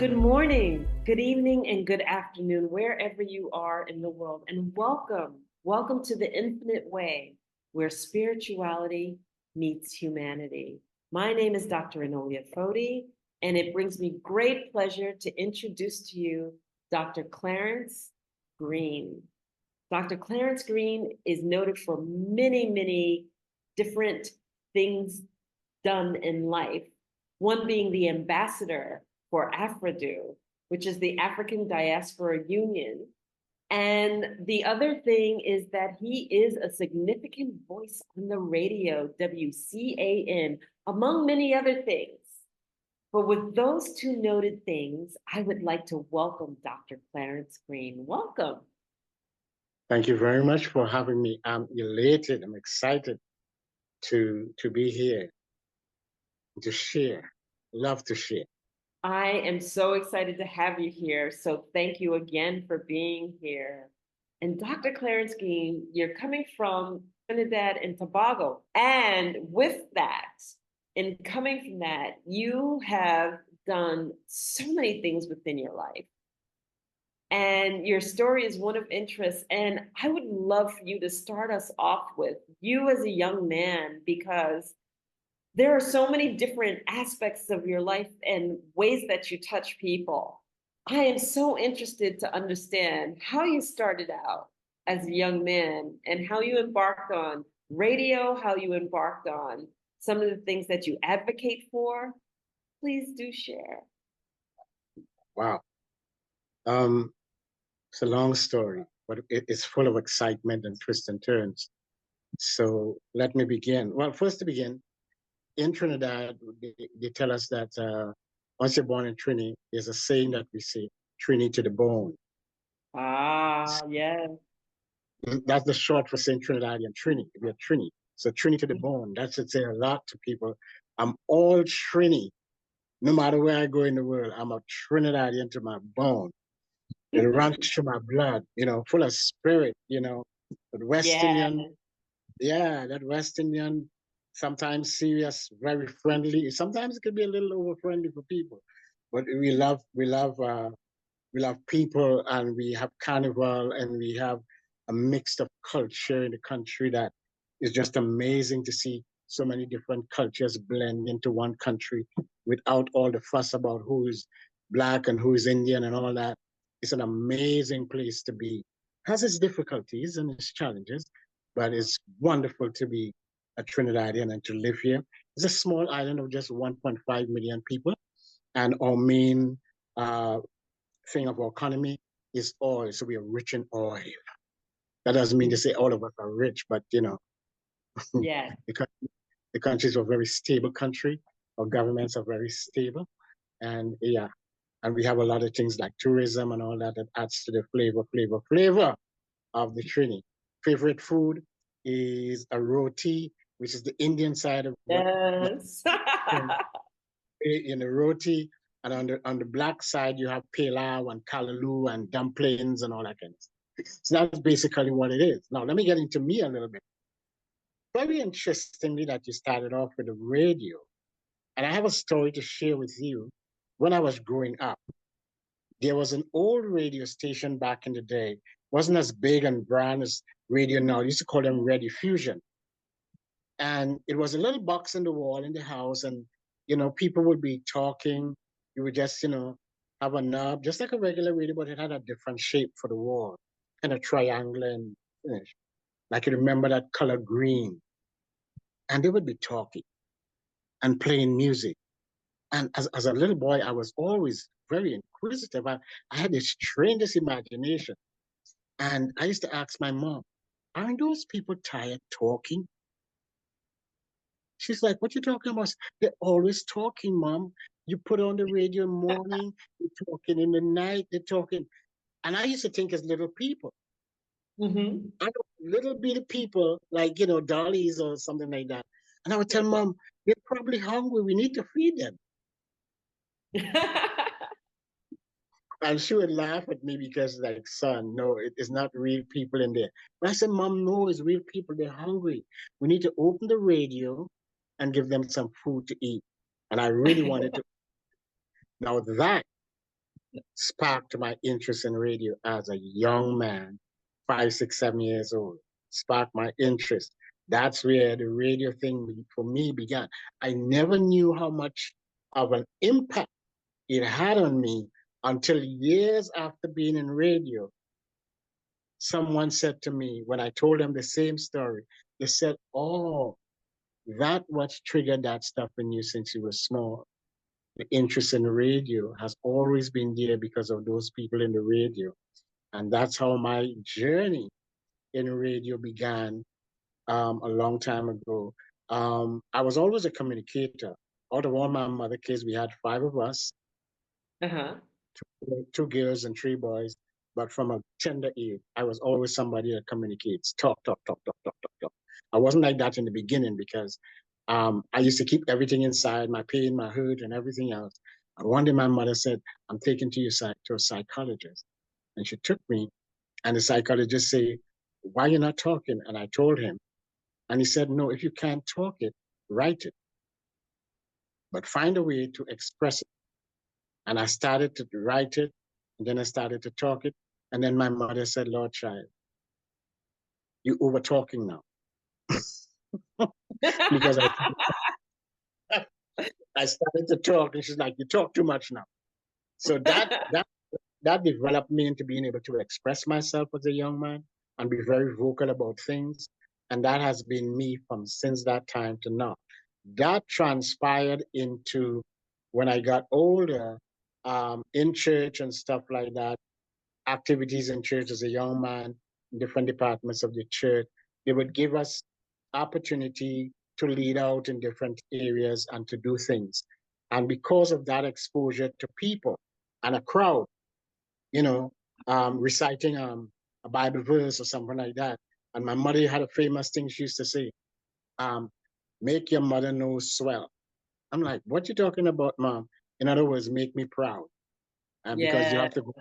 Good morning, good evening, and good afternoon, wherever you are in the world. And welcome to the Infinite Way, where spirituality meets humanity. My name is Dr. Enolia Foti, and it brings me great pleasure to introduce to you Dr. Clarence Greene. Dr. Clarence Greene is noted for many different things done in life, one being the ambassador for AFRIDU, which is the African Diaspora Union. And the other thing is that he is a significant voice on the radio, WCAN, among many other things. But with those two noted things, I would like to welcome Dr. Clarence Greene. Welcome. Thank you very much for having me. I'm elated. I'm excited to be here, to share. Love to share. I am so excited to have you here. So thank you again for being here. And Dr. Clarence Greene, you're coming from Trinidad and Tobago. And with that, in coming from that, you have done so many things within your life. And your story is one of interest. And I would love for you to start us off with you as a young man, because there are so many different aspects of your life and ways that you touch people. I am so interested to understand how you started out as a young man and how you embarked on radio, how you embarked on some of the things that you advocate for. Please do share. Wow. It's a long story, but it's full of excitement and twists and turns. So let me begin. Well, first to begin, in Trinidad, they tell us that once you're born in Trini, there's a saying that we say, Trini to the bone. Ah, yeah. That's the short for saying Trinidadian Trini. We're Trini. So Trini to the bone. That should say a lot to people. I'm all Trini. No matter where I go in the world, I'm a Trinidadian to my bone. It runs through my blood, full of spirit, But West Indian, yeah, that West Indian, sometimes serious, very friendly. Sometimes it could be a little over friendly for people, but we love people, and we have carnival, and we have a mix of culture in the country that is just amazing to see so many different cultures blend into one country without all the fuss about who is Black and who is Indian and all that. It's an amazing place to be. Has its difficulties and its challenges, but it's wonderful to be a Trinidadian and to live here. It's a small island of just 1.5 million people, and our main thing of our economy is oil. So we are rich in oil. That doesn't mean to say all of us are rich, but Yeah. the country is a very stable country. Our governments are very stable, and and we have a lot of things like tourism and all that adds to the flavor of the Trini. Favorite food is a roti, which is the Indian side of what Yes. in the roti, and on the Black side you have pilau and kalaloo and dumplings and all that kind of stuff. So that's basically what it is. Now let me get into me a little bit. Very interestingly that you started off with the radio, and I have a story to share with you. When I was growing up, there was an old radio station back in the day. Wasn't as big and brand as radio now. I used to call them Radio Fusion. And it was a little box in the wall in the house, and people would be talking. You would just, have a knob, just like a regular radio, but it had a different shape for the wall, kind of triangular and finish. Like you remember that color green. And they would be talking and playing music. And as a little boy, I was always very inquisitive. I had this strangest imagination. And I used to ask my mom, aren't those people tired talking? She's like, what you talking about? They're always talking, Mom. You put on the radio in the morning, they're talking in the night, they're talking. And I used to think as little people. Mm-hmm. I know little bitty people, like, dollies or something like that. And I would tell Mom, they're probably hungry. We need to feed them. And she would laugh at me because, like, son, no, it is not real people in there. But I said, Mom, no, it's real people. They're hungry. We need to open the radio and give them some food to eat. And I really wanted to. Now that sparked my interest in radio as a young man, 5, 6, 7 years old. Sparked my interest. That's where the radio thing for me began. I never knew how much of an impact it had on me until years after being in radio. Someone said to me, when I told them the same story, they said, "Oh, that what triggered that stuff in you since you were small. The interest in radio has always been there because of those people in the radio." And that's how my journey in radio began a long time ago. I was always a communicator. Out of all my mother kids, we had 5 of us, Uh-huh. two girls and 3 boys. But from a tender age, I was always somebody that communicates, talk, talk, talk, talk, talk, talk, talk. I wasn't like that in the beginning because I used to keep everything inside, my pain, my hurt, and everything else. And one day my mother said, "I'm taking to a psychologist." And she took me, and the psychologist said, "Why are you not talking?" And I told him. And he said, "No, if you can't talk it, write it, but find a way to express it." And I started to write it, and then I started to talk it. And then my mother said, "Lord child, you over talking now." Because I started to talk, and she's like, "You talk too much now." So that developed me into being able to express myself as a young man and be very vocal about things. And that has been me from since that time to now. That transpired into when I got older, in church and stuff like that, activities in church as a young man, in different departments of the church. They would give us opportunity to lead out in different areas and to do things. And because of that exposure to people and a crowd, you know, reciting a Bible verse or something like that. And my mother had a famous thing she used to say, um, "Make your mother nose swell." I'm like, "What you talking about, mom?" In other words, make me proud. Because you Yeah. have to go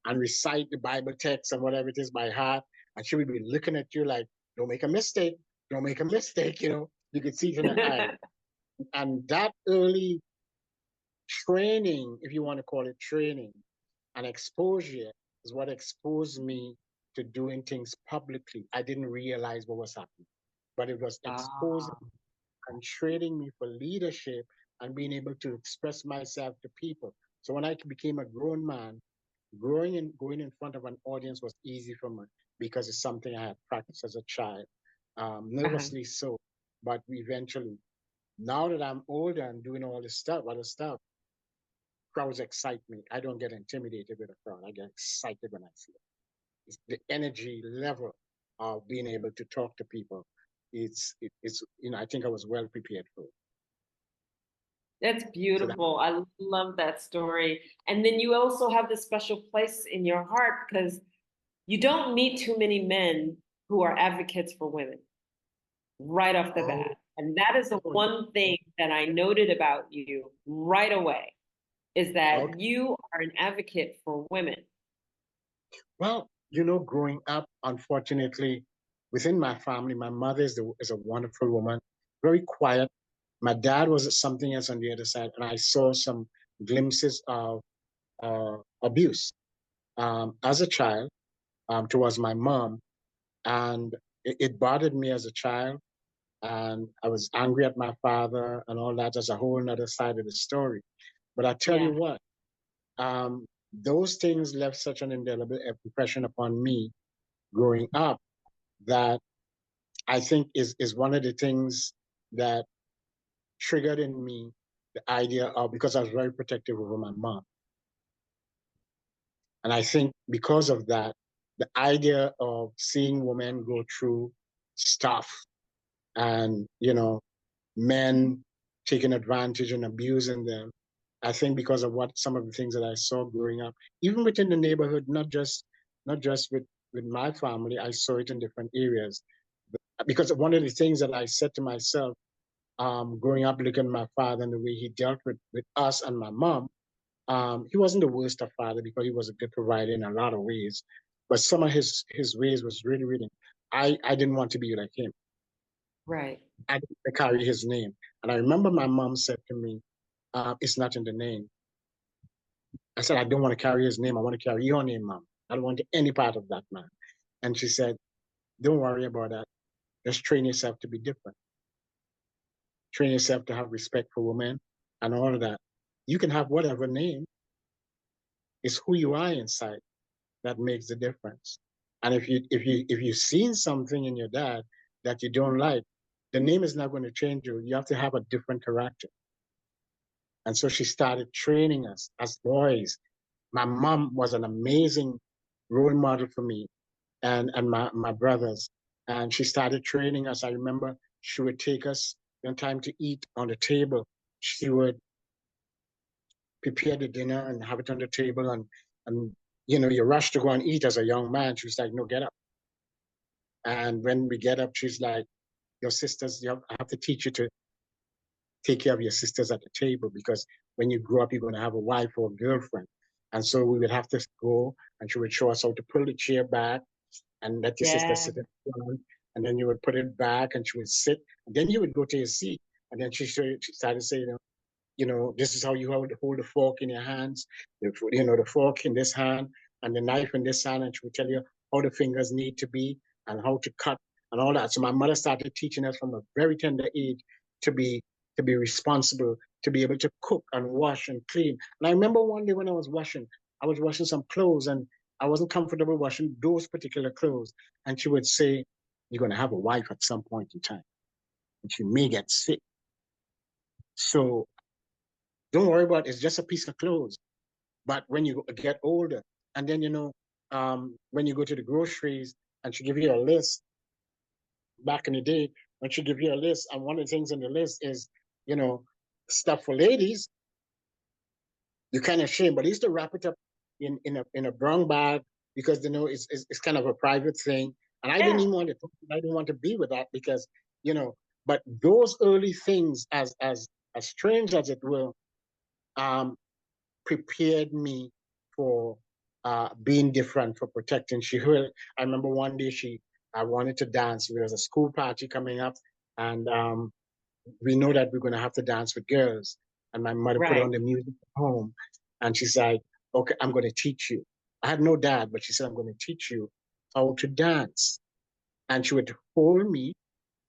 and recite the Bible text and whatever it is by heart. And she would be looking at you like, "Don't make a mistake. Don't make a mistake." You could see it in her eye. And that early training, if you want to call it training, and exposure is what exposed me to doing things publicly. I didn't realize what was happening, but it was exposing Ah, and training me for leadership and being able to express myself to people. So when I became a grown man, growing and going in front of an audience was easy for me because it's something I had practiced as a child, uh-huh. nervously so. But eventually, now that I'm older and doing all this stuff, other stuff, crowds excite me. I don't get intimidated with a crowd. I get excited when I see it. It's the energy level of being able to talk to people. It's I think I was well prepared for it. That's So that beautiful. I love that story. And then you also have this special place in your heart because you don't meet too many men who are advocates for women right off the oh, bat. And that is the oh, one thing that I noted about you right away is that okay. you are an advocate for women. Well, growing up, unfortunately, within my family, my mother is a wonderful woman, very quiet. My dad was something else on the other side, and I saw some glimpses of abuse as a child towards my mom, and it bothered me as a child, and I was angry at my father and all that. As a whole other side of the story. But I tell you Yeah. what, um, those things left such an indelible impression upon me growing up that I think is one of the things that triggered in me the idea of, because I was very protective over my mom. And I think because of that, the idea of seeing women go through stuff and, men taking advantage and abusing them, I think because of what some of the things that I saw growing up, even within the neighborhood, not just with my family, I saw it in different areas. Because one of the things that I said to myself, growing up, looking at my father and the way he dealt with us and my mom, he wasn't the worst of father because he was a good provider in a lot of ways. But some of his ways was really, really, I didn't want to be like him. Right. I didn't carry his name. And I remember my mom said to me, "It's not in the name." I said, I don't want to carry his name. I want to carry your name, Mom. I don't want any part of that man. And she said, don't worry about that. Just train yourself to be different. Train yourself to have respect for women and all of that. You can have whatever name. It's who you are inside that makes the difference. And if you've seen something in your dad that you don't like, the name is not going to change you. You have to have a different character. And so she started training us as boys. My mom was an amazing role model for me and my brothers. And she started training us. I remember she would take us when time to eat on the table. She would prepare the dinner and have it on the table and you know, you rush to go and eat as a young man. She was like, no, get up. And when we get up, she's like, your sisters, I have to teach you to take care of your sisters at the table because when you grow up, you're going to have a wife or a girlfriend. And so we would have to go and she would show us how to pull the chair back and let your sister Yeah. sit down. And then you would put it back and she would sit. And then you would go to your seat. And then she started saying, you know, this is how you hold the fork in your hands, you know, the fork in this hand and the knife in this hand. And she would tell you how the fingers need to be and how to cut and all that. So my mother started teaching us from a very tender age to be responsible, to be able to cook and wash and clean. And I remember one day when I was washing some clothes and I wasn't comfortable washing those particular clothes. And she would say, you're going to have a wife at some point in time and she may get sick. So don't worry about it. It's just a piece of clothes. But when you get older, and then, you know, when you go to the groceries and she give you a list, back in the day, when she give you a list, and one of the things on the list is, you know, stuff for ladies, you're kind of ashamed, but I used to wrap it up in a brown bag because, you know, it's kind of a private thing. And I didn't Yeah. even want to, I didn't want to be with that because, you know, but those early things, as strange as it will, um, prepared me for being different, for protecting. I remember one day I wanted to dance. There was a school party coming up, and we know that we're going to have to dance with girls. And my mother put on Right. the music at home, and she's like, okay, I'm going to teach you. I had no dad, but she said, I'm going to teach you how to dance. And she would hold me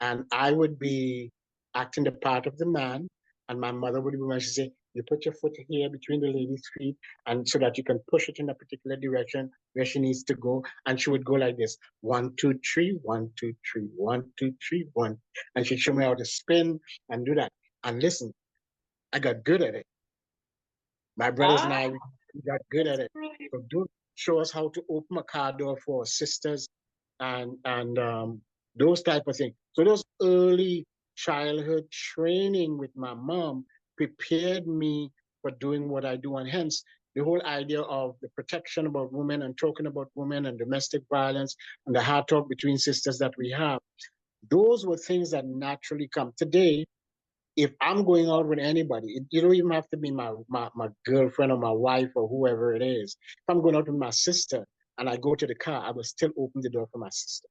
and I would be acting the part of the man, and my mother would be when she say, "You put your foot here between the lady's feet, and so that you can push it in a particular direction where she needs to go." And she would go like this: 1, 2, 3, 1, 2, 3, 1, 2, 3, 1, and she'd show me how to spin and do that. And listen, I got good at it. My brothers and Ah, I, we got good that's at it. great. So do show us how to open a car door for our sisters and those type of things. So those early childhood training with my mom prepared me for doing what I do, and hence the whole idea of the protection about women and talking about women and domestic violence and the hard talk between sisters that we have. Those were things that naturally come. Today, if I'm going out with anybody, you don't even have to be my girlfriend or my wife or whoever it is. If I'm going out with my sister and I go to the car, I will still open the door for my sister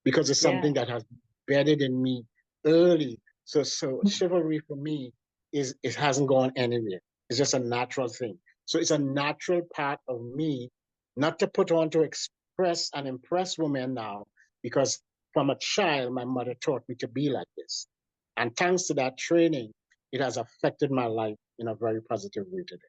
because it's Yeah. something that has embedded in me early. So chivalry for me is it hasn't gone anywhere. It's just a natural thing. So it's a natural part of me, not to put on to express and impress women now, because from a child, my mother taught me to be like this. And thanks to that training, it has affected my life in a very positive way today.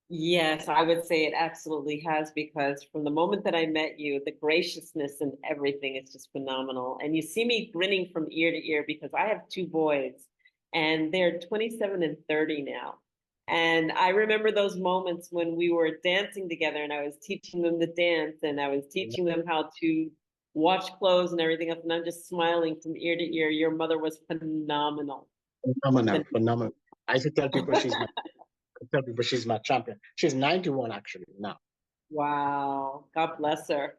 Yes, I would say it absolutely has because from the moment that I met you, the graciousness and everything is just phenomenal. And you see me grinning from ear to ear because I have two boys and they're 27 and 30 now. And I remember those moments when we were dancing together and I was teaching them to dance and I was teaching them how to wash clothes and everything else. And I'm just smiling from ear to ear. Your mother was phenomenal. Phenomenal, phenomenal. I used to tell people she's my champion. She's 91 actually now. Wow. God bless her.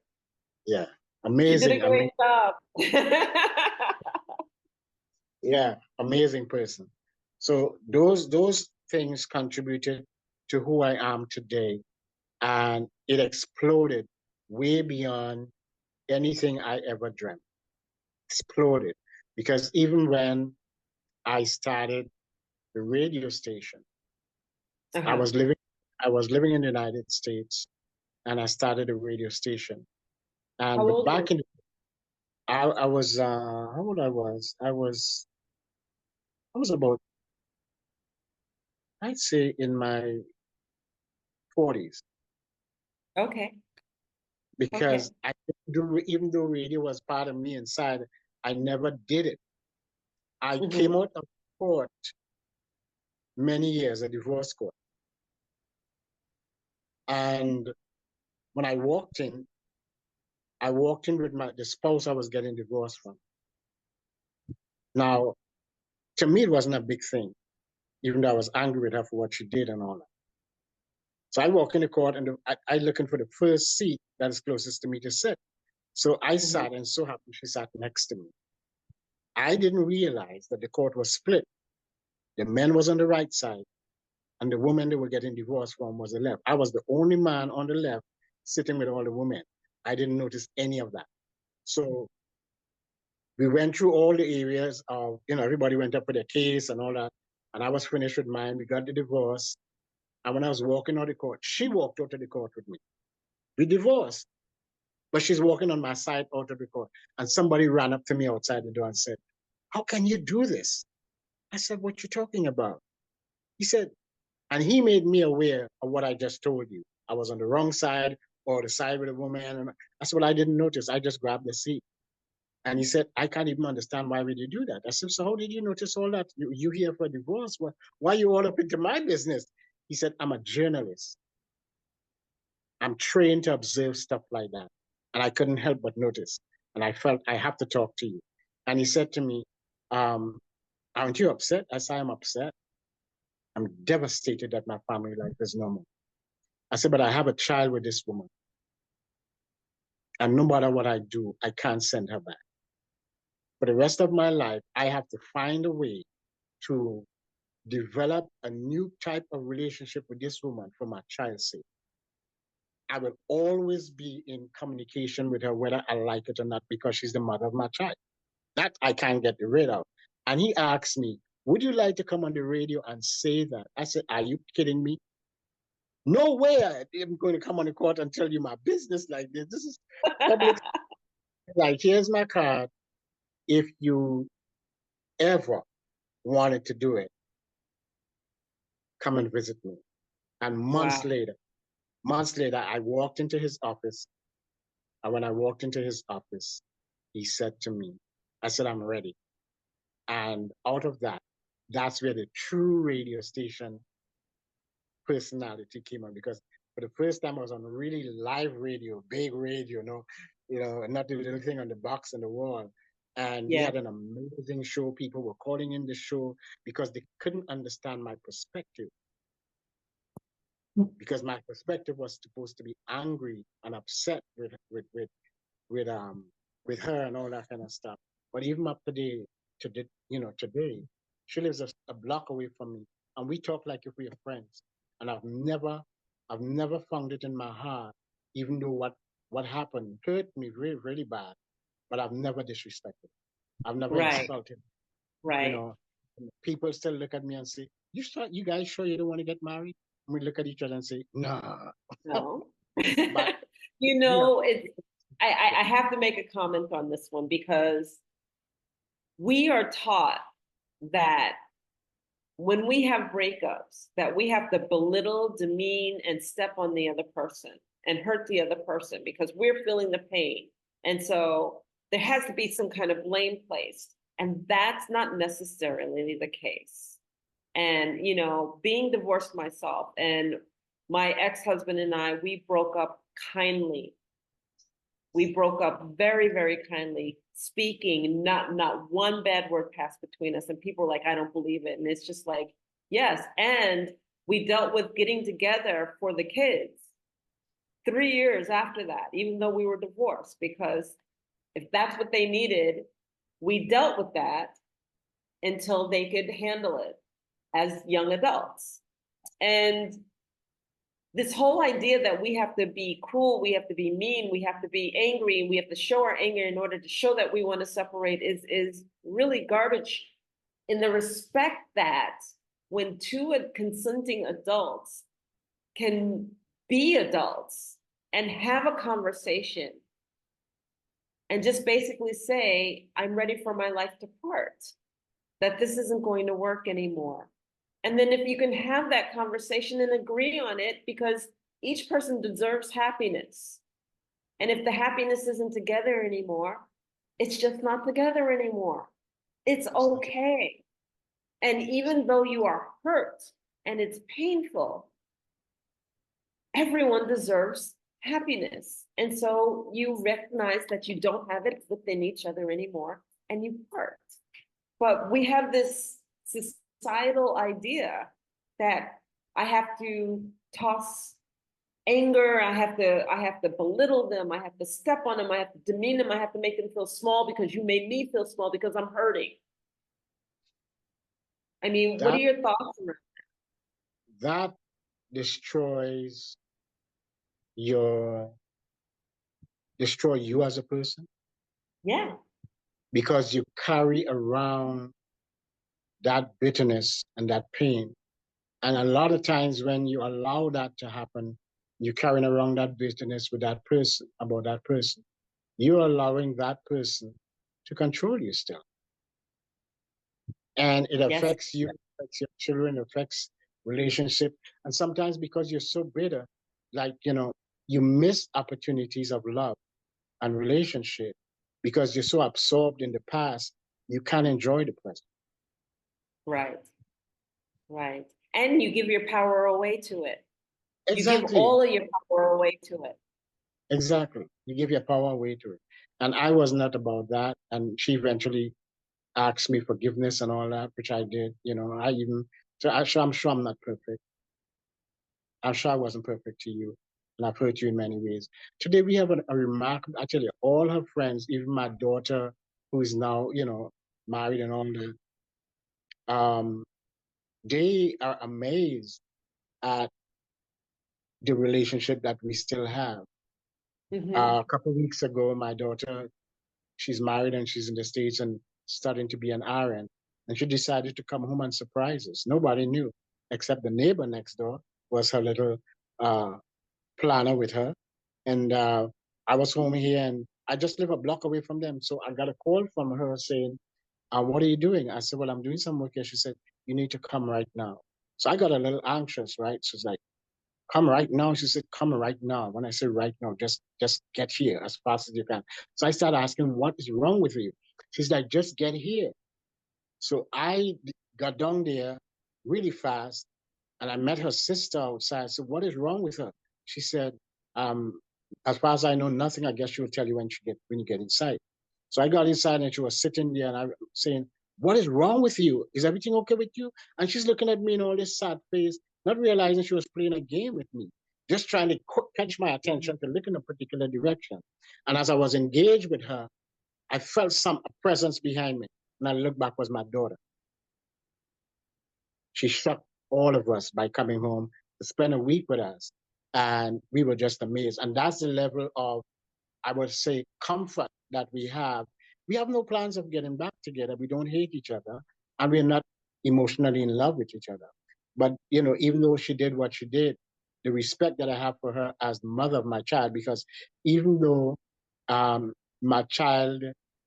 Yeah, She did a amazing, great amazing. job. Yeah, amazing person. So those things contributed to who I am today, and it exploded way beyond anything I ever dreamt. Exploded because even when I started the radio station, I Uh-huh. was living I was living in the United States, and I started a radio station. How But old were back you? in, I was how old I was? I was about, I'd say, in my 40s, Okay. Okay. because I didn't do, even though radio was part of me inside, I never did it. I came Hmm. out of court many years, a divorce court, and when I walked in with the spouse I was getting divorced from. Now, to me, it wasn't a big thing, even though I was angry with her for what she did and all that. So I walk in the court, and I looking for the first seat that is closest to me to sit. So I Hmm. sat, and so happened she sat next to me. I didn't realize that the court was split. The men was on the right side, and the woman they were getting divorced from was the left. I was the only man on the left sitting with all the women. I didn't notice any of that. So we went through all the areas of, everybody went up with their case and all that. And I was finished with mine. We got the divorce. And when I was walking out of the court, she walked out of the court with me. We divorced, but she's walking on my side out of the court. And somebody ran up to me outside the door and said, "How can you do this?" I said, "What you talking about?" He said, and he made me aware of what I just told you. I was on the wrong side or the side with a woman. And I said, "Well, I didn't notice. I just grabbed the seat." And he said, "I can't even understand why would you do that." I said, "So how did you notice all that? You here for a divorce? Why are you all up into my business?" He said, "I'm a journalist. I'm trained to observe stuff like that." And I couldn't help but notice. And I felt I have to talk to you. And he said to me, um, "Aren't you upset?" I said, "I'm upset. I'm devastated that my family life is normal." I said, "But I have a child with this woman. And no matter what I do, I can't send her back. For the rest of my life, I have to find a way to develop a new type of relationship with this woman for my child's sake. I will always be in communication with her, whether I like it or not, because she's the mother of my child. That I can't get rid of." And he asked me, "Would you like to come on the radio and say that?" I said, "Are you kidding me? No way I'm going to come on the court and tell you my business like this. This is public. Like, here's my card. If you ever wanted to do it, come and visit me." And Wow. months later, I walked into his office. And when I walked into his office, he said to me, I said, "I'm ready." And out of that, that's where the true radio station personality came on, because for the first time I was on really live radio, big radio, not the little thing on the box on the wall. And we Yeah. had an amazing show. People were calling in the show because they couldn't understand my perspective, because my perspective was supposed to be angry and upset with with her and all that kind of stuff. But even up today, she lives a block away from me, and we talk like if we are friends. And I've never found it in my heart, even though what happened hurt me really, really bad. But I've never disrespected. I've never Right. insulted. You Right. know, people still look at me and say, You guys sure you don't want to get married?" And we look at each other and say, "Nah." No. But You we are. know, it's I have to make a comment on this one because we are taught that when we have breakups, that we have to belittle, demean, and step on the other person and hurt the other person because we're feeling the pain. And so there has to be some kind of blame placed. And that's not necessarily the case. And, being divorced myself and my ex-husband and I, we broke up kindly. We broke up very, very kindly, speaking, not one bad word passed between us. And people were like, "I don't believe it." And it's just like, yes. And we dealt with getting together for the kids 3 years after that, even though we were divorced, because if that's what they needed, we dealt with that until they could handle it as young adults. And this whole idea that we have to be cruel, we have to be mean, we have to be angry, we have to show our anger in order to show that we want to separate is really garbage, in the respect that when two consenting adults can be adults and have a conversation and just basically say, I'm ready for my life to part, that this isn't going to work anymore. And then if you can have that conversation and agree on it, because each person deserves happiness. And if the happiness isn't together anymore, it's just not together anymore. It's okay. And even though you are hurt and it's painful, everyone deserves happiness. And so you recognize that you don't have it within each other anymore and you part. But we have this societal idea that I have to toss anger, I have to belittle them, I have to step on them, I have to demean them, I have to make them feel small because you made me feel small because I'm hurting. I mean, what are your thoughts on that? That destroys your destroy you as a person, Yeah. because you carry around that bitterness and that pain. And a lot of times when you allow that to happen, you're carrying around that bitterness with that person, about that person. You're allowing that person to control you still. And it Yes. affects you, affects your children, affects relationship. And sometimes because you're so bitter, like, you miss opportunities of love and relationship because you're so absorbed in the past, you can't enjoy the present. Right. Right. And you give your power away to it. You give Exactly. all of your power away to it. Exactly. You give your power away to it. And I was not about that. And she eventually asked me forgiveness and all that, which I did. I'm sure I'm not perfect. I'm sure I wasn't perfect to you. And I've hurt you in many ways. Today we have a remarkable, actually, all her friends, even my daughter, who is now, married and all that, um, they are amazed at the relationship that we still have. Mm-hmm. A couple of weeks ago, my daughter, she's married and she's in the States and starting to be an RN. And she decided to come home and surprise us. Nobody knew, except the neighbor next door was her little uh, planner with her. And I was home here and I just live a block away from them. So I got a call from her saying, what are you doing? I said, well, I'm doing some work here. She said, you need to come right now. So I got a little anxious, right? She's like, come right now. She said, come right now. When I say right now, just get here as fast as you can. So I started asking, what is wrong with you? She's like, just get here. So I got down there really fast and I met her sister outside. I said, what is wrong with her? She said, um, as far as I know, nothing. I guess she will tell you when you get inside. So I got inside and she was sitting there and I was saying, what is wrong with you? Is everything okay with you? And she's looking at me in all this sad face, not realizing she was playing a game with me, just trying to catch my attention to look in a particular direction. And as I was engaged with her, I felt some presence behind me. And I looked back, was my daughter. She shocked all of us by coming home to spend a week with us. And we were just amazed. And that's the level of, I would say, comfort that we have. We have no plans of getting back together. We don't hate each other. And we're not emotionally in love with each other. But, even though she did what she did, the respect that I have for her as the mother of my child, because even though my child,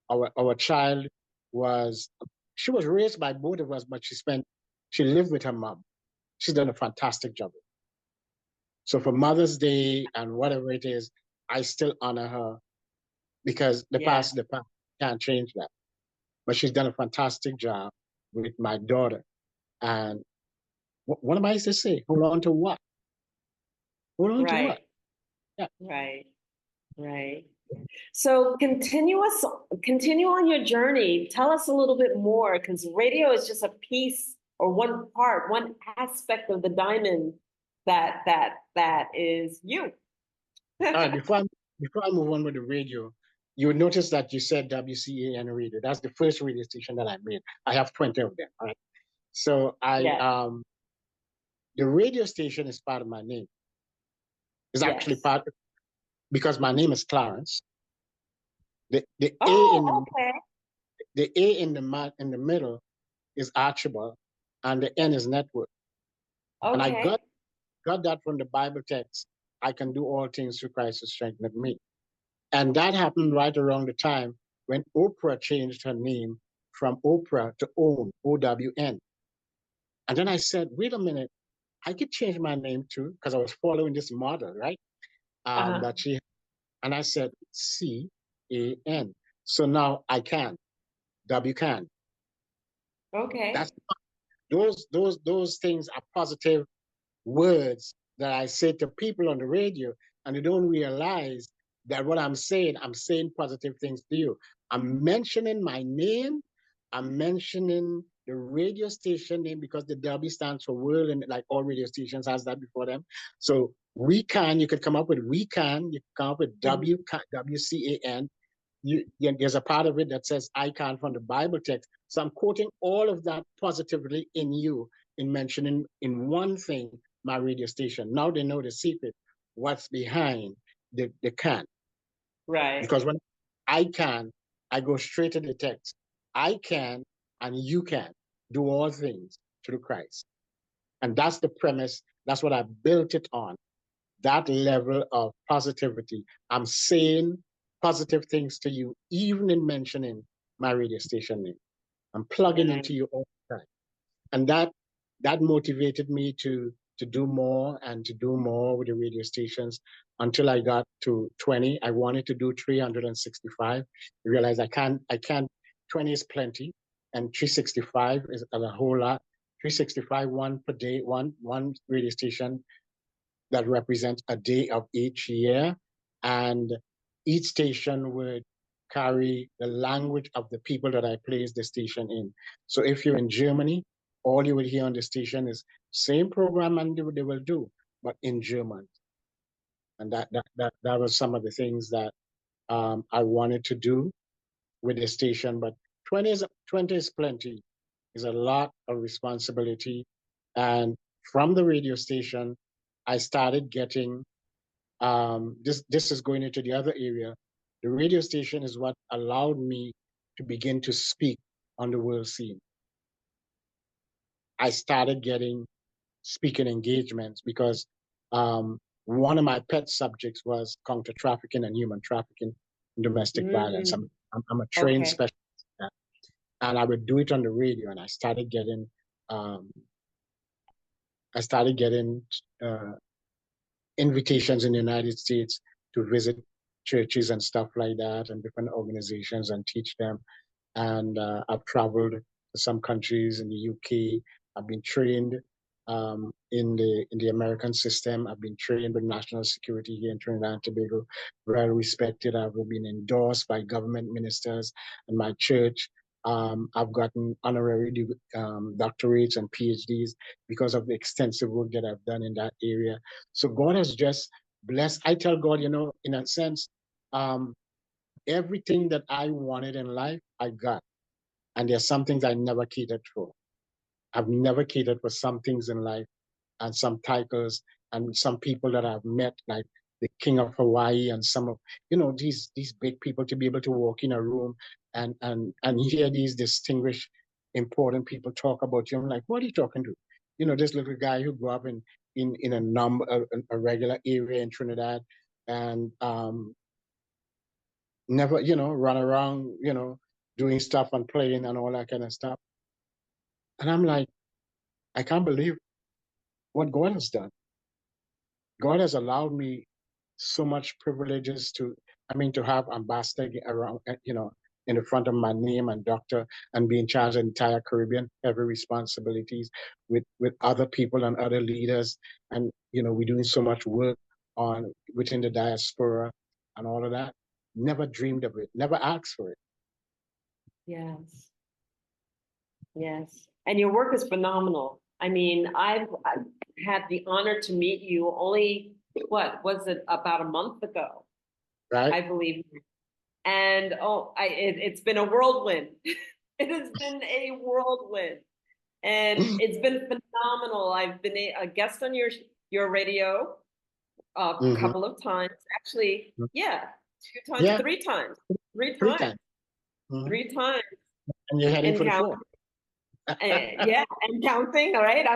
our child was, she was raised by both of us, but she lived with her mom. She's done a fantastic job. So for Mother's Day and whatever it is, I still honor her because the Yeah. past is the past. Can't change that. But she's done a fantastic job with my daughter. And what am I to say? Hold on to what? Hold on to what? Right. Yeah. Right. Right. So continue on your journey. Tell us a little bit more, because radio is just a piece or one part, one aspect of the diamond that is you. All right. Before I move on with the radio, you would notice that you said WCAN radio. That's the first radio station that I made. I have 20 of them. All right. So Yes. the radio station is part of my name. It's actually Yes. part because my name is Clarence. The A in Oh, okay. the A in the middle is Archibald, and the N is network. And Okay. got that from the Bible text. I can do all things through Christ who strengtheneth me. And that happened right around the time when Oprah changed her name from Oprah to Own, O-W-N. And then I said, wait a minute, I could change my name too, because I was following this model, right? That she, and I said, C-A-N. So now I can, W can. Okay. That's those things are positive words that I say to people on the radio, and they don't realize that what I'm saying positive things to you. I'm mentioning my name, I'm mentioning the radio station name because the W stands for world, and like all radio stations has that before them. So we can, you could come up with we can, you could come up with WCAN. There's a part of it that says I can from the Bible text. So I'm quoting all of that positively in you in mentioning in one thing my radio station. Now they know the secret, what's behind the can. Right. Because when I can, I go straight to the text. I can and you can do all things through Christ. And that's the premise. That's what I built it on. That level of positivity. I'm saying positive things to you, even in mentioning my radio station name. I'm plugging into you all the time. And that motivated me to do more and to do more with the radio stations until I got to 20. I wanted to do 365. I realized I can't, 20 is plenty, and 365 is a whole lot. 365, one per day, one radio station that represents a day of each year. And each station would carry the language of the people that I place the station in. So if you're in Germany, all you would hear on the station is same program and they will do, but in German. And that was some of the things that I wanted to do with the station. But 20 is plenty. Is a lot of responsibility. And from the radio station, I started getting this is going into the other area. The radio station is what allowed me to begin to speak on the world scene. I started getting speaking engagements because one of my pet subjects was counter trafficking and human trafficking and domestic violence. I'm a trained specialist in that. And I would do it on the radio, and I started getting invitations in the United States to visit churches and stuff like that, and different organizations, and teach them. And I've traveled to some countries in the UK. I've been trained in the American system. I've been trained with national security here in Trinidad and Tobago, well respected. I've been endorsed by government ministers and my church. I've gotten honorary doctorates and PhDs because of the extensive work that I've done in that area. So God has just blessed. I tell God, in a sense, everything that I wanted in life, I got. And there's some things I never catered for. I've never catered for some things in life and some titles and some people that I've met, like the King of Hawaii and some of, these big people, to be able to walk in a room and hear these distinguished, important people talk about you. I'm like, what are you talking to? This little guy who grew up in a regular area in Trinidad and never, run around, doing stuff and playing and all that kind of stuff. And I'm like, I can't believe what God has done. God has allowed me so much privileges to have ambassador around, in the front of my name and doctor, and be in charge of the entire Caribbean, heavy responsibilities with other people and other leaders. And, we're doing so much work within the diaspora and all of that. Never dreamed of it, never asked for it. Yes. Yes. And your work is phenomenal. I mean, I've had the honor to meet you only, what was it, about a month ago, right? I believe. And it's been a whirlwind. It has been a whirlwind. And it's been phenomenal. I've been a guest on your radio a couple of times. Actually, yeah, 2 times, 3 times. 3 times. 3 times. And you're heading for the 4th. Yeah, and counting. All right,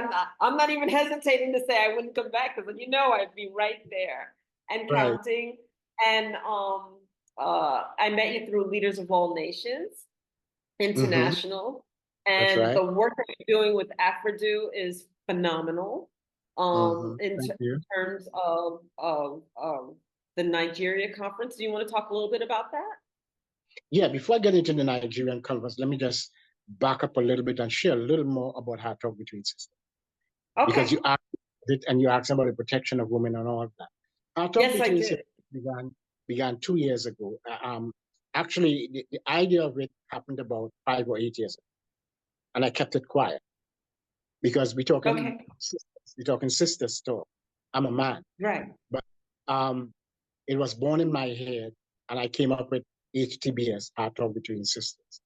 I'm not even hesitating to say I wouldn't come back because I'd be right there and Right. counting. And I met you through Leaders of All Nations Hmm. International, That's and right. the work that you're doing with Afrodo is phenomenal. Hmm. In Thank you. terms of the Nigeria conference, do you want to talk a little bit about that? Yeah, before I get into the Nigerian conference, let me just back up a little bit and share a little more about Heart Talk Between Sisters. Because Okay. you asked it and you asked about the protection of women and all of that. Heart Talk Yes, I Between Sisters did. began 2 years ago. Actually, the idea of it happened about 5 or 8 years ago, and I kept it quiet because Okay. we're talking sisters talk. I'm a man, Right. but um, it was born in my head, and I came up with HTBS, Heart Talk Between Sisters.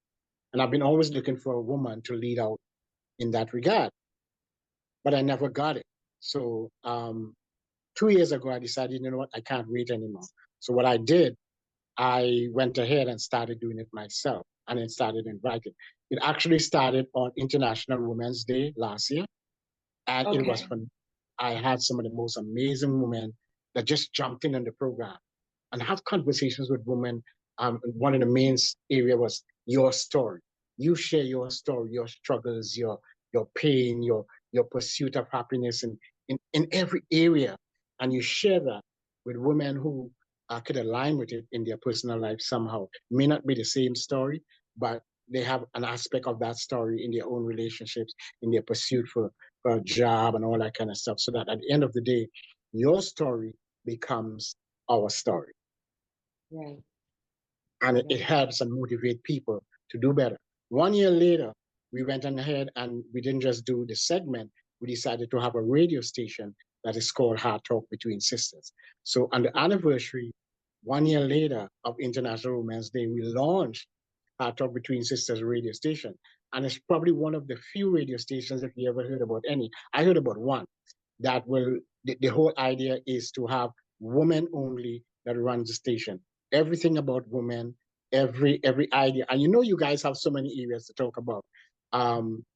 And I've been always looking for a woman to lead out in that regard, but I never got it. So 2 years ago, I decided, you know what, I can't wait anymore. So what I did, I went ahead and started doing it myself, and then started inviting. It actually started on International Women's Day last year, and it was Okay. fun. I had some of the most amazing women that just jumped in on the program and have conversations with women. One of the main area was your story. You share your story, your struggles, your pain, your pursuit of happiness in every area. And you share that with women who could align with it in their personal life somehow. It may not be the same story, but they have an aspect of that story in their own relationships, in their pursuit for a job and all that kind of stuff. So that at the end of the day, your story becomes our story. Right. And it Right. helps and motivate people to do better. 1 year later, we went on ahead and we didn't just do the segment, we decided to have a radio station that is called Heart Talk Between Sisters. So on the anniversary, 1 year later of International Women's Day, we launched Heart Talk Between Sisters radio station. And it's probably one of the few radio stations, if you ever heard about any. I heard about one that will, the whole idea is to have women only that runs the station. Everything about women, every idea. And you know, you guys have so many areas to talk about,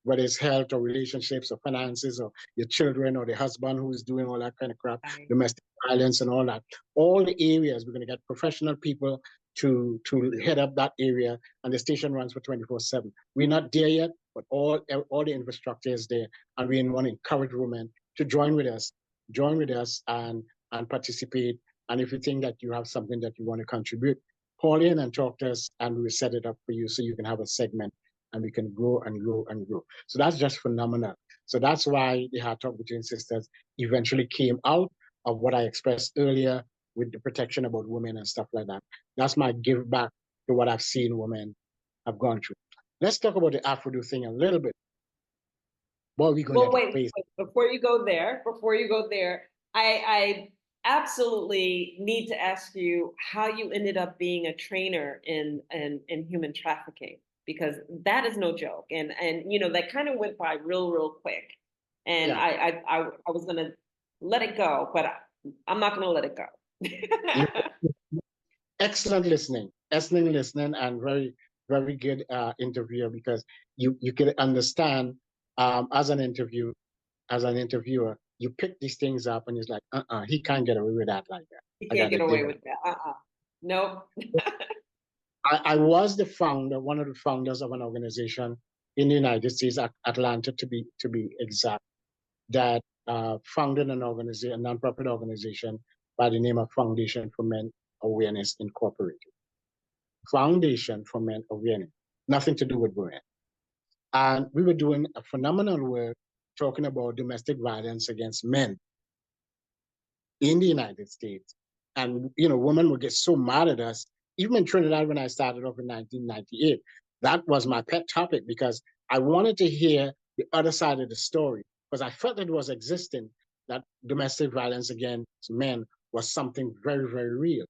whether it's health or relationships or finances or your children or the husband who is doing all that kind of crap, Right. domestic violence and all that. All the areas, we're going to get professional people to head up that area, and the station runs for 24/7. We're not there yet, but all the infrastructure is there, and we want to encourage women to join with us and participate. And if you think that you have something that you want to contribute, call in and talk to us, and we'll set it up for you so you can have a segment and we can grow and grow and grow. So that's just phenomenal. So that's why the Heart Talk Between Sisters eventually came out of what I expressed earlier with the protection about women and stuff like that. That's my give back to what I've seen women have gone through. Let's talk about the Afro thing a little bit. Boy, we're going Well, to wait, place. before you go there, I absolutely need to ask you how you ended up being a trainer in human trafficking, because that is no joke. And that kind of went by real quick. And Yeah. I was gonna let it go, but I'm not gonna let it go. You excellent listening, and very good interviewer, because you can understand, as an interviewer, you pick these things up and it's like, he can't get away with that like that. You I can't gotta get dig away up. with that. Nope. I was the founder, one of the founders of an organization in the United States, Atlanta to be exact, that founded an organization, a nonprofit organization by the name of Foundation for Men Awareness Incorporated. Foundation for Men Awareness, nothing to do with women. And we were doing a phenomenal work talking about domestic violence against men in the United States. And, women would get so mad at us. Even in Trinidad, when I started off in 1998, that was my pet topic, because I wanted to hear the other side of the story, because I felt it was existing, that domestic violence against men was something very, very real.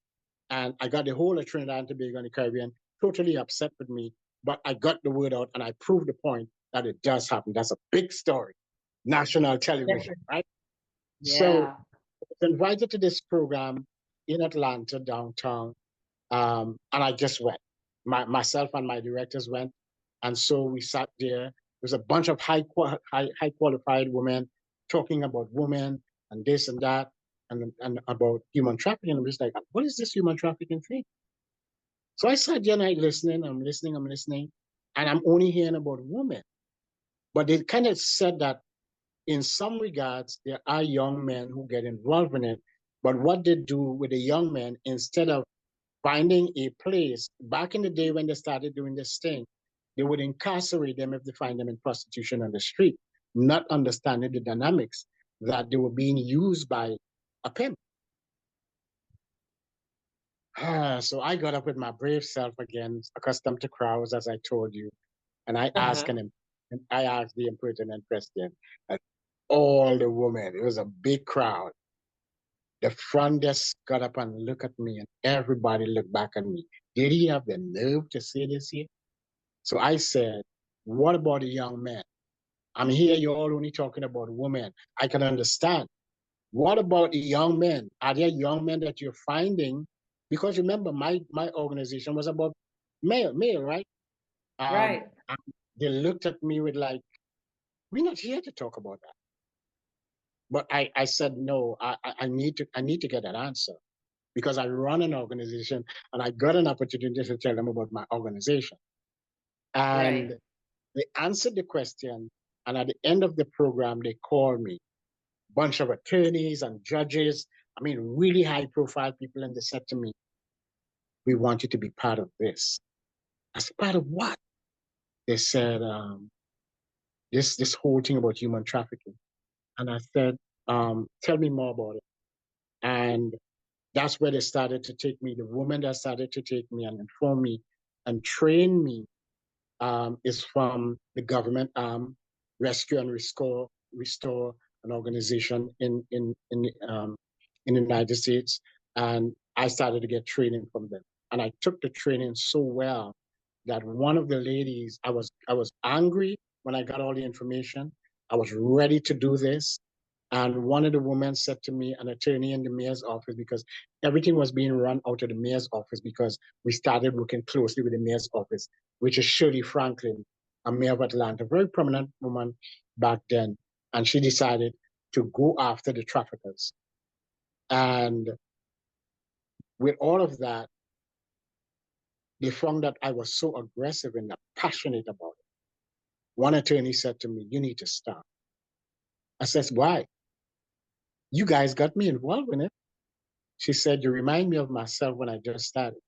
And I got the whole of Trinidad and Tobago and the Caribbean totally upset with me, but I got the word out and I proved the point that it does happen. That's a big story, national television, right? So Yeah. invited to this program in Atlanta, downtown, and I just went. Myself and my directors went, and so we sat there. was a bunch of high qualified women talking about women and this and that and about human trafficking. I'm just like, what is this human trafficking thing? So I sat there and I listening, I'm listening, and I'm only hearing about women. But they kind of said that in some regards, there are young men who get involved in it. But what they do with the young men, instead of finding a place, back in the day when they started doing this thing, they would incarcerate them if they find them in prostitution on the street, not understanding the dynamics that they were being used by a pimp. So I got up with my brave self again, accustomed to crowds, as I told you, and I asked Uh-huh. him, and I asked the impertinent question, and all the women, it was a big crowd. The front desk got up and looked at me, and everybody looked back at me. Did he have the nerve to say this here? So I said, what about the young men? I'm here, you're all only talking about women. I can understand. What about the young men? Are there young men that you're finding? Because remember, my organization was about male, right? Right. And they looked at me with like, we're not here to talk about that. But I said, no, I need to get that answer because I run an organization and I got an opportunity to tell them about my organization. And Right. they answered the question. And at the end of the program, they called me, bunch of attorneys and judges. I mean, really high profile people. And they said to me, we want you to be part of this. I said, part of what? They said, this whole thing about human trafficking. And I said, tell me more about it. And that's where they started to take me. The woman that started to take me and inform me and train me is from the government Rescue and Restore, an organization in the United States. And I started to get training from them. And I took the training so well that one of the ladies, I was angry when I got all the information. I was ready to do this. And one of the women said to me, an attorney in the mayor's office, because everything was being run out of the mayor's office because we started working closely with the mayor's office, which is Shirley Franklin, a mayor of Atlanta, a very prominent woman back then. And she decided to go after the traffickers. And with all of that, they found that I was so aggressive and passionate about it. One attorney said to me, you need to stop. I said, why? You guys got me involved in it. She said, you remind me of myself when I just started.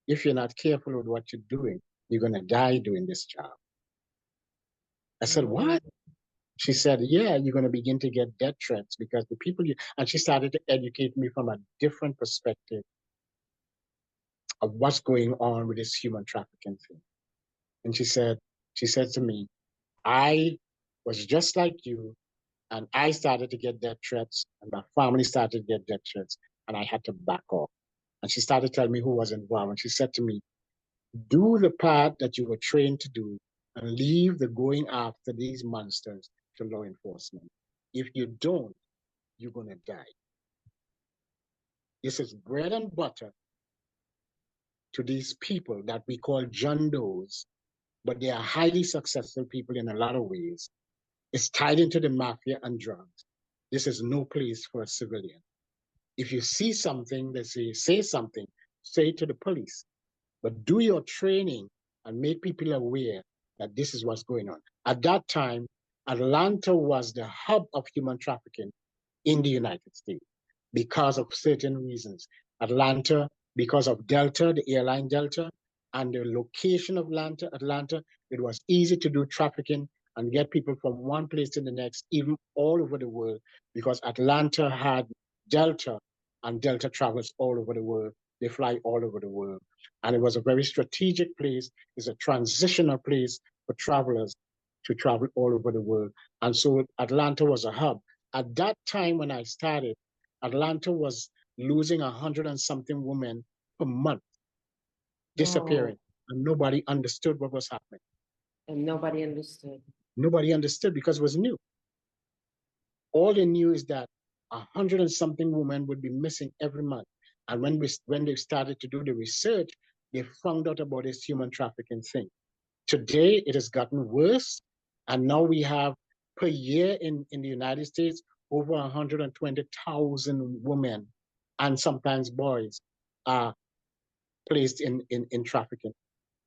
If you're not careful with what you're doing, you're going to die doing this job. I said, Mm. what? She said, yeah, you're going to begin to get death threats because the people you, and she started to educate me from a different perspective of what's going on with this human trafficking thing. And she said to me, I was just like you, and I started to get death threats, and my family started to get death threats, and I had to back off. And she started telling me who was involved. And she said to me, do the part that you were trained to do and leave the going after these monsters to law enforcement. If you don't, you're going to die. This is bread and butter to these people that we call John Does, but they are highly successful people in a lot of ways. It's tied into the mafia and drugs. This is no place for a civilian. If you see something, they say something, say it to the police. But do your training and make people aware that this is what's going on. At that time, Atlanta was the hub of human trafficking in the United States because of certain reasons. Atlanta, because of Delta, the airline Delta, and the location of Atlanta, it was easy to do trafficking and get people from one place to the next, even all over the world, because Atlanta had Delta, and Delta travels all over the world. They fly all over the world. And it was a very strategic place. It's a transitional place for travelers to travel all over the world. And so Atlanta was a hub. At that time when I started, Atlanta was losing 100 and something women per month, Oh, disappearing, and nobody understood what was happening. and nobody understood. Nobody understood because it was new. All they knew is that 100 and something women would be missing every month. And when they started to do the research, they found out about this human trafficking thing. Today, it has gotten worse. And now we have per year in the United States, over 120,000 women and sometimes boys are placed in trafficking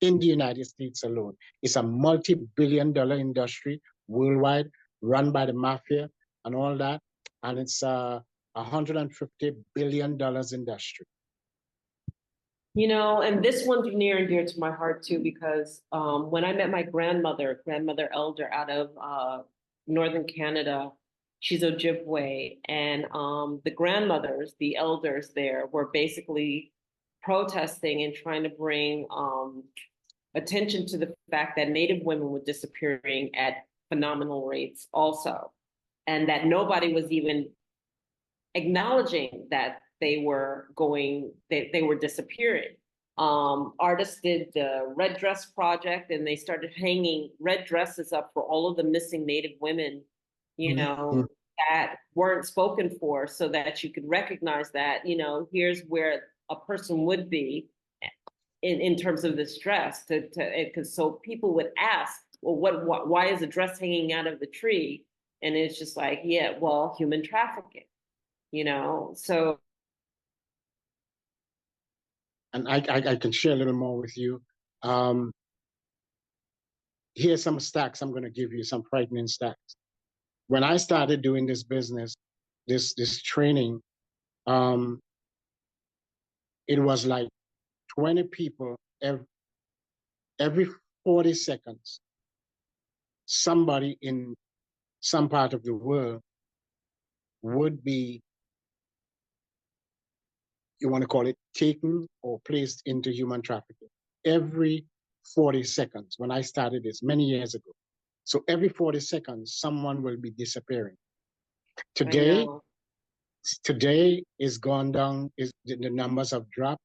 in the United States alone. It's a multi-billion-dollar industry worldwide, run by the mafia and all that. And it's a $150 billion industry. You know, and this one's near and dear to my heart too, because when I met my grandmother elder out of northern Canada, she's Ojibwe, and the grandmothers, the elders there, were basically protesting and trying to bring attention to the fact that Native women were disappearing at phenomenal rates also, and that nobody was even acknowledging that they were disappearing. Artists did the Red Dress Project, and they started hanging red dresses up for all of the missing Native women, you know, that weren't spoken for, so that you could recognize that, you know, here's where a person would be in terms of this dress, because so people would ask, well, why is a dress hanging out of the tree? And it's just like, yeah, well, human trafficking, you know, so. And I can share a little more with you. Here's some stats I'm going to give you, some frightening stats. When I started doing this business, this training, it was like 20 people every 40 seconds. Somebody in some part of the world would be, you want to call it, taken or placed into human trafficking every 40 seconds. When I started this many years ago, so every 40 seconds, someone will be disappearing. Today is gone down, the numbers have dropped,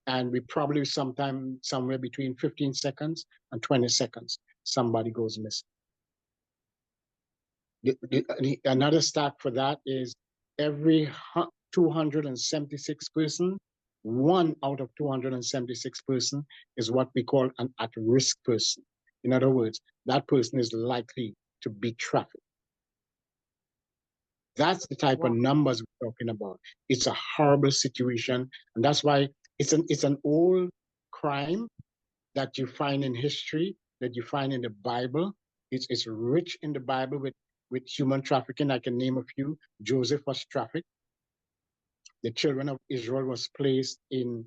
and we probably somewhere between 15 seconds and 20 seconds, somebody goes missing. Another stat for that is every 276 person, 1 out of 276 person is what we call an at-risk person. In other words, that person is likely to be trafficked. That's the type of numbers we're talking about. It's a horrible situation, and that's why it's an old crime that you find in history, that you find in the Bible. It's rich in the Bible with human trafficking. I can name a few. Joseph was trafficked. The children of Israel was placed in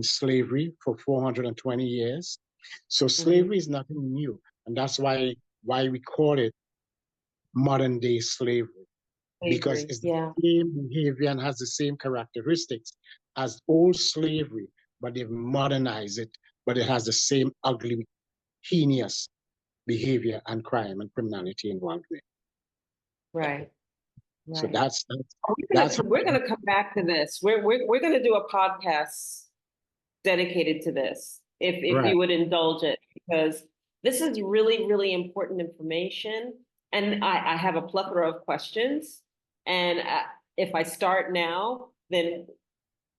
slavery for 420 years. So slavery is nothing new, and that's why we call it modern day slavery. Because it's the same behavior and has the same characteristics as old slavery, but they've modernized it, but it has the same ugly, heinous behavior and crime and criminality involved with it. Right. So that's we're gonna come back to this. We're gonna do a podcast dedicated to this, if you would indulge it, because this is really, really important information. And I have a plethora of questions. And if I start now, then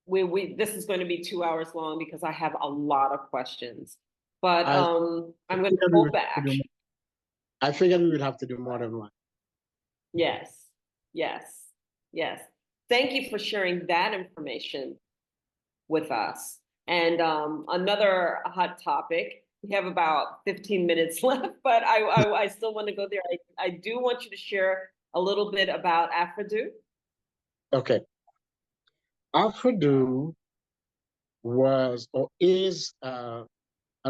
this is going to be 2 hours long, because I have a lot of questions. But I'm going to go back. I figured we would have to do more than one. Yes. Thank you for sharing that information with us. And another hot topic. We have about 15 minutes left, but I still want to go there. I do want you to share a little bit about Afrodu. Okay. Afrodu was or is an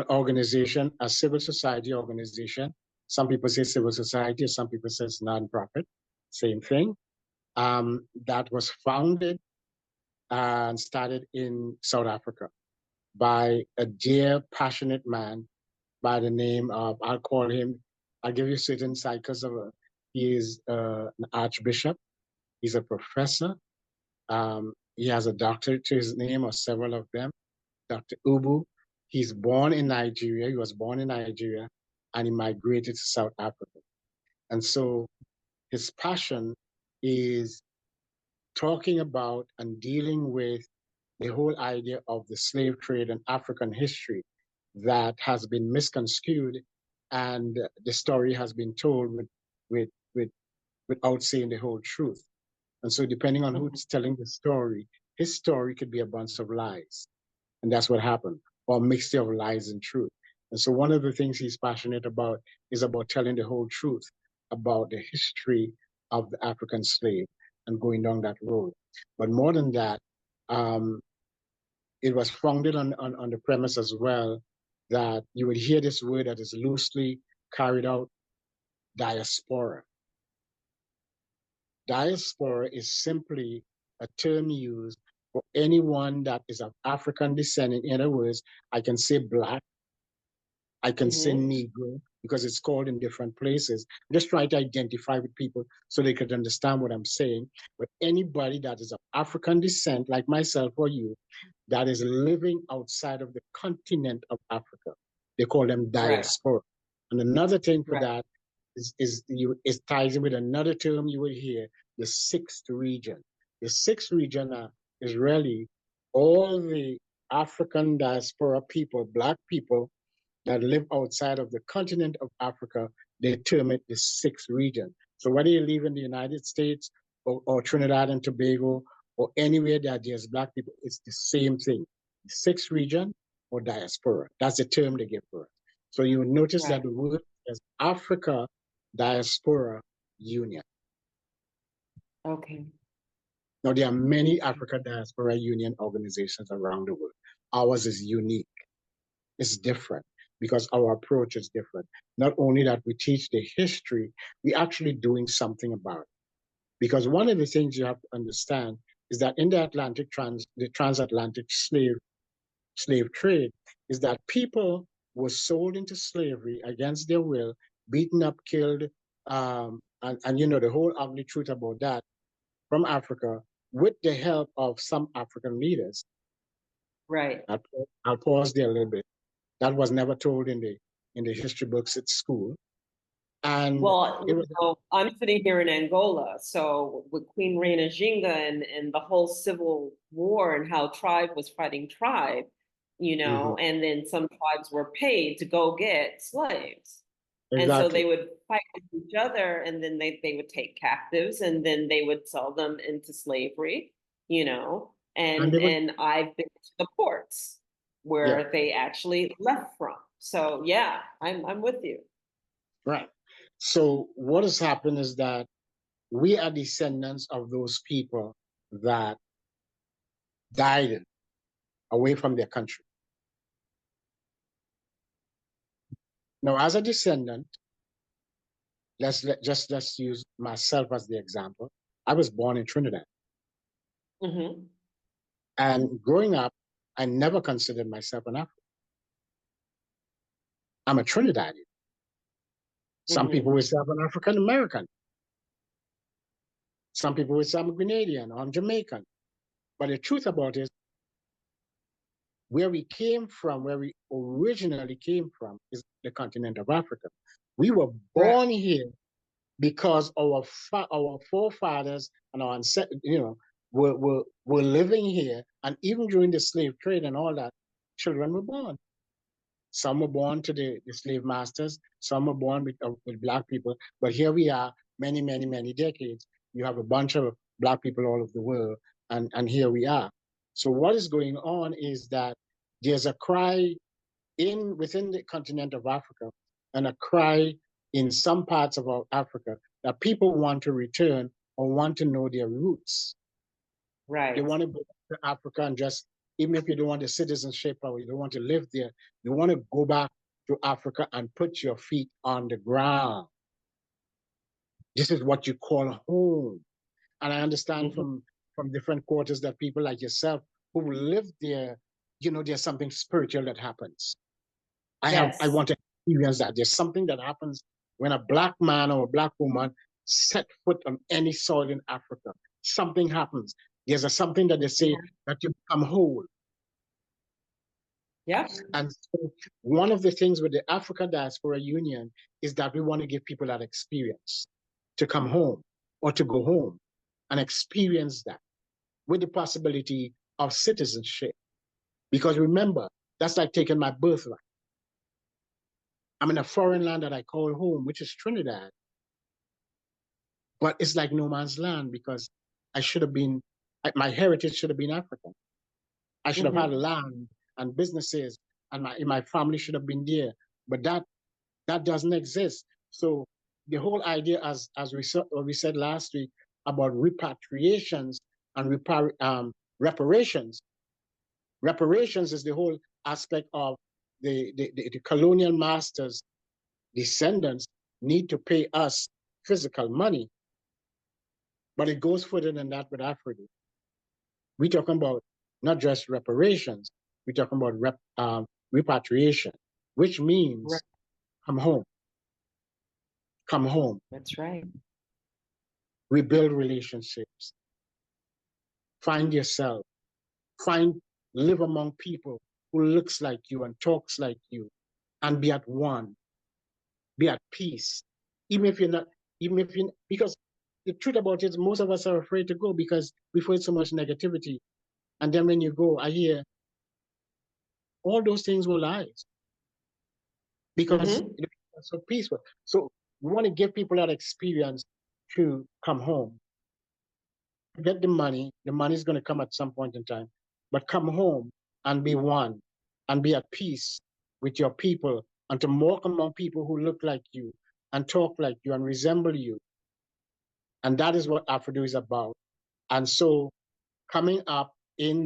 organization, a civil society organization. Some people say civil society, some people say it's nonprofit. Same thing. That was founded and started in South Africa by a dear, passionate man by the name of, I'll give you certain cycles of, he is an archbishop, he's a professor, he has a doctorate to his name, or several of them, Dr. Ubu. He's born in Nigeria, he was born in Nigeria, and he migrated to South Africa. And so his passion is talking about and dealing with the whole idea of the slave trade and African history that has been misconstrued and the story has been told with, with, without saying the whole truth. And so depending on Mhm. who's telling the story, his story could be a bunch of lies. And that's what happened, or a mixture of lies and truth. And so one of the things he's passionate about is about telling the whole truth about the history of the African slave and going down that road. But more than that, um, it was founded on the premise as well that you would hear this word that is loosely carried out, diaspora. Diaspora is simply a term used for anyone that is of African descent. In other words, I can say black, I can say Mhm. Negro, because it's called in different places. I'm just trying to identify with people so they could understand what I'm saying. But anybody that is of African descent, like myself or you, that is living outside of the continent of Africa, they call them Right. diaspora. And another thing for Right. that is ties in with another term you will hear, the sixth region. The sixth region is really all the African diaspora people, black people that live outside of the continent of Africa. They term it the sixth region. So whether you live in the United States or Trinidad and Tobago or anywhere that there's black people, it's the same thing. The sixth region or diaspora. That's the term they give for it. So you will notice that Right. the word is Africa Diaspora Union. Okay. Now, there are many Okay. Africa Diaspora Union organizations around the world. Ours is unique. It's different because our approach is different. Not only that we teach the history, we're actually doing something about it. Because one of the things you have to understand is that in the transatlantic slave trade, is that people were sold into slavery against their will, beaten up, killed, and you know the whole ugly truth about that from Africa with the help of some African leaders. Right. I'll pause there a little bit. That was never told in the history books at school, and Well, it was I'm sitting here in Angola, so with Queen Reina Ginga and the whole civil war and how tribe was fighting tribe, mhm, and then some tribes were paid to go get slaves. And so exactly. they would fight with each other, and then they would take captives, and then they would sell them into slavery, And they would, and I've been to the ports yeah, where they actually left from. So yeah, I'm with you. right. So what has happened is that we are descendants of those people that died away from their country. Now, as a descendant, let's use myself as the example. I was born in Trinidad, Hmm. and growing up, I never considered myself an African. I'm a Trinidadian. Some people Hmm. will say I'm an African American. Some people will say I'm a Grenadian or I'm Jamaican. But the truth about it is, where we came from, where we originally came from, is the continent of Africa. We were Right. born here because our forefathers and our were living here, and even during the slave trade and all that, children were born. Some were born to the slave masters, some were born with black people, but here we are, many decades. You have a bunch of black people all over the world, and here we are. So what is going on is that there's a cry within the continent of Africa and a cry in some parts of Africa that people want to return or want to know their roots. They Right. want to go to Africa and just, even if you don't want the citizenship or you don't want to live there, you want to go back to Africa and put your feet on the ground. This is what you call home. And I understand Hmm. from different quarters that people like yourself who live there, there's something spiritual that happens. I Yes. want to experience that. There's something that happens when a black man or a black woman set foot on any soil in Africa. Something happens. There's something that they say Yeah. that you become whole. Yep. And so one of the things with the Africa Diaspora Union is that we want to give people that experience to come home or to go home and experience that with the possibility of citizenship. Because remember, that's like taking my birthright. I'm in a foreign land that I call home, which is Trinidad. But it's like no man's land because I should have been, my heritage should have been African. I should have had land and businesses, and my family should have been there. But that doesn't exist. So the whole idea, as we said last week about repatriations and reparations. Reparations is the whole aspect of the colonial masters' descendants need to pay us physical money. But it goes further than that with Africa. We're talking about not just reparations, we're talking about repatriation, which means come home. Come home. That's right. Rebuild relationships. Find yourself. Live among people who looks like you and talks like you, and be at one. Be at peace. Even if you're not, because the truth about it is most of us are afraid to go because we've heard so much negativity. And then when you go, I hear all those things were lies because it's so peaceful. So we want to give people that experience to come home. Get the money. The money is going to come at some point in time, but come home and be one and be at peace with your people and to walk among people who look like you and talk like you and resemble you. And that is what Afro is about. And so coming up in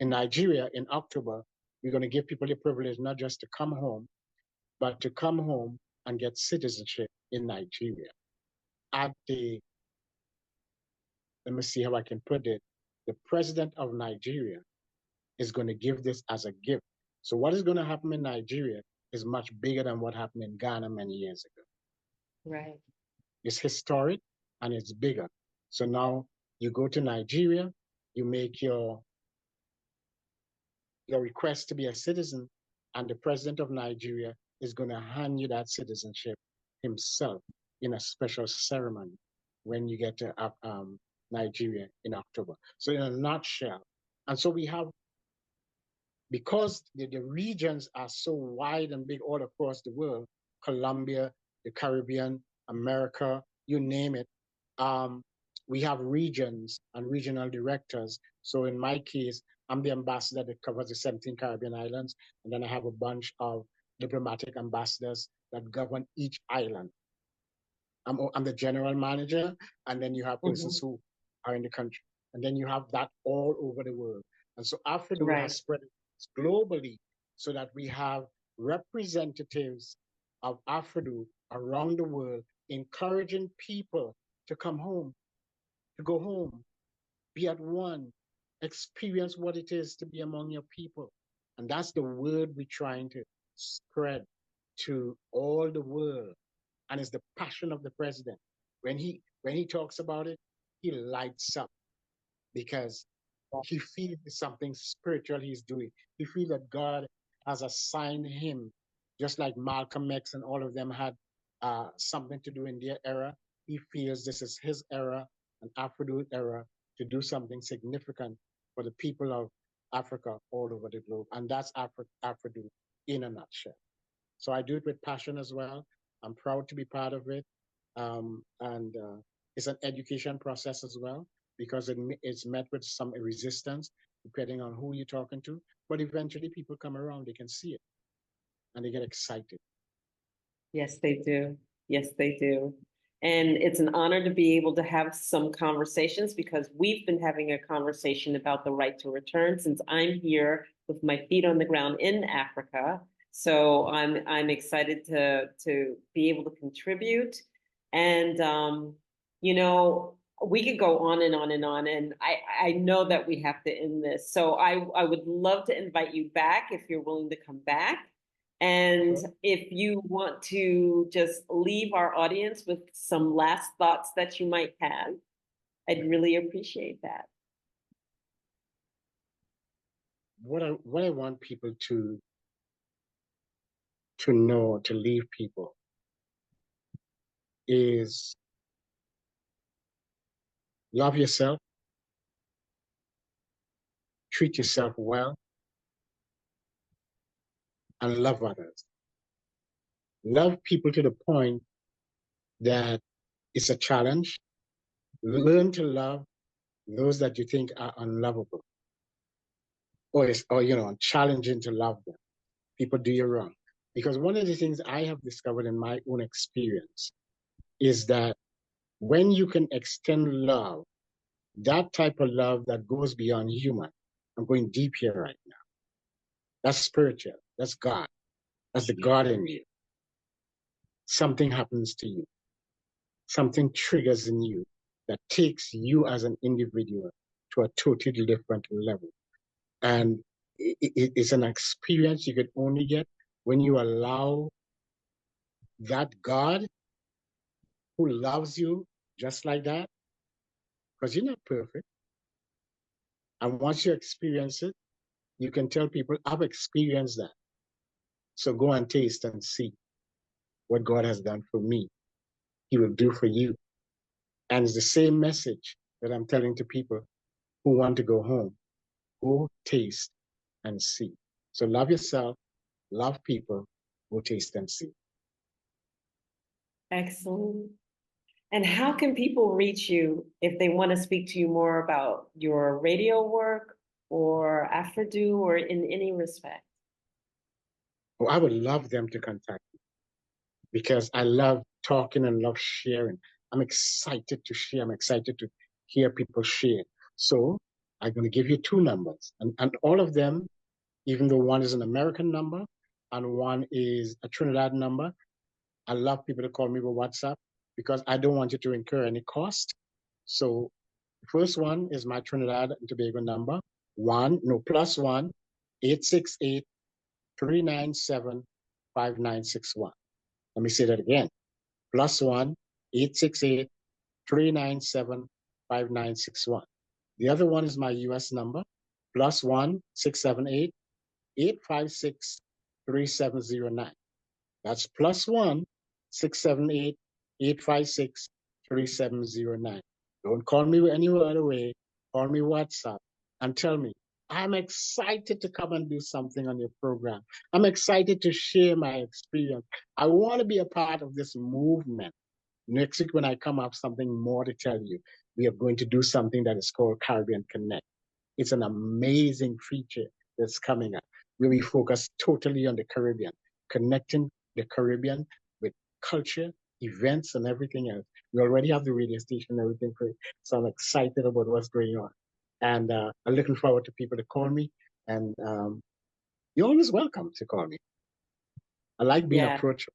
Nigeria in October, we're going to give people the privilege not just to come home, but to come home and get citizenship in Nigeria. Let me see how I can put it. The president of Nigeria is going to give this as a gift. So what is going to happen in Nigeria is much bigger than what happened in Ghana many years ago. Right. It's historic and it's bigger. So now you go to Nigeria, you make your request to be a citizen, and the president of Nigeria is going to hand you that citizenship himself in a special ceremony when you get to Nigeria in October. So in a nutshell, and so we have, because the regions are so wide and big all across the world, Colombia, the Caribbean, America, you name it, we have regions and regional directors. So in my case, I'm the ambassador that covers the 17 Caribbean islands, and then I have a bunch of diplomatic ambassadors that govern each island. I'm the general manager, and then you have persons who are in the country, and then you have that all over the world. And so Afro has spread globally so that we have representatives of Afro around the world encouraging people to come home, to go home, be at one, experience what it is to be among your people. And that's the word we're trying to spread to all the world. And it's the passion of the president. When he talks about it, he lights up because he feels something spiritual he's doing. He feels that God has assigned him, just like Malcolm X and all of them had something to do in their era. He feels this is his era, an Afro era, to do something significant for the people of Africa all over the globe. And that's Afro in a nutshell. So I do it with passion as well. I'm proud to be part of it. And it's an education process as well, because it's met with some resistance depending on who you're talking to. But eventually people come around, they can see it and they get excited. Yes, they do. Yes, they do. And it's an honor to be able to have some conversations, because we've been having a conversation about the right to return since I'm here with my feet on the ground in Africa. So I'm excited to be able to contribute. And you know, we could go on and on and on. And I know that we have to end this. So I would love to invite you back if you're willing to come back. And if you want to just leave our audience with some last thoughts that you might have, I'd really appreciate that. What I want people to know, to leave people, is love yourself, treat yourself well, and love others. Love people to the point that it's a challenge. Learn to love those that you think are unlovable, or challenging to love them. People do you wrong. Because one of the things I have discovered in my own experience is that when you can extend love, that type of love that goes beyond human, I'm going deep here right now. That's spiritual. That's God. That's the God in you. Something happens to you. Something triggers in you that takes you as an individual to a totally different level. And it's an experience you could only get when you allow that God who loves you just like that, because you're not perfect. And once you experience it, you can tell people, I've experienced that. So go and taste and see what God has done for me. He will do for you. And it's the same message that I'm telling to people who want to go home. Go taste and see. So love yourself, love people, go taste and see. Excellent. And how can people reach you if they want to speak to you more about your radio work or Afrodu or in any respect? Well, I would love them to contact me because I love talking and love sharing. I'm excited to share. I'm excited to hear people share. So I'm going to give you two numbers. And all of them, even though one is an American number and one is a Trinidad number, I love people to call me with WhatsApp because I don't want you to incur any cost. So the first one is my Trinidad and Tobago number, +1 868 397 5961. Let me say that again. +1 868 397 5961. The other one is my US number, +1 678 856 3709. That's +1 678 856 3709. Don't call me any other way. Call me WhatsApp and tell me, I'm excited to come and do something on your program. I'm excited to share my experience. I want to be a part of this movement. Next week, when I come up, something more to tell you. We are going to do something that is called Caribbean Connect. It's an amazing feature that's coming up where we focus totally on the Caribbean, connecting the Caribbean with culture, events, and everything else. We already have the radio station and everything for it. So I'm excited about what's going on. And I'm looking forward to people to call me. And you're always welcome to call me. I like being approachable.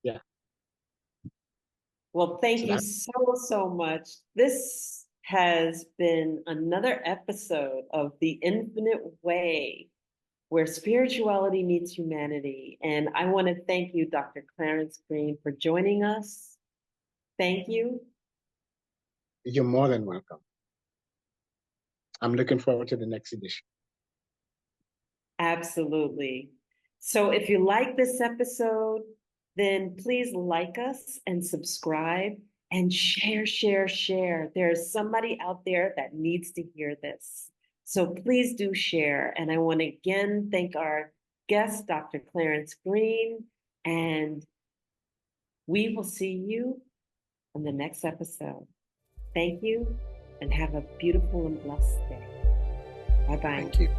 Yeah. Well, thank you so much. This has been another episode of The Infinite Way, where spirituality meets humanity. And I want to thank you, Dr. Clarence Greene, for joining us. Thank you. You're more than welcome. I'm looking forward to the next edition. Absolutely. So if you like this episode, then please like us and subscribe and share. There's somebody out there that needs to hear this. So please do share. And I want to again thank our guest, Dr. Clarence Greene, and we will see you on the next episode. Thank you and have a beautiful and blessed day. Bye-bye. Thank you.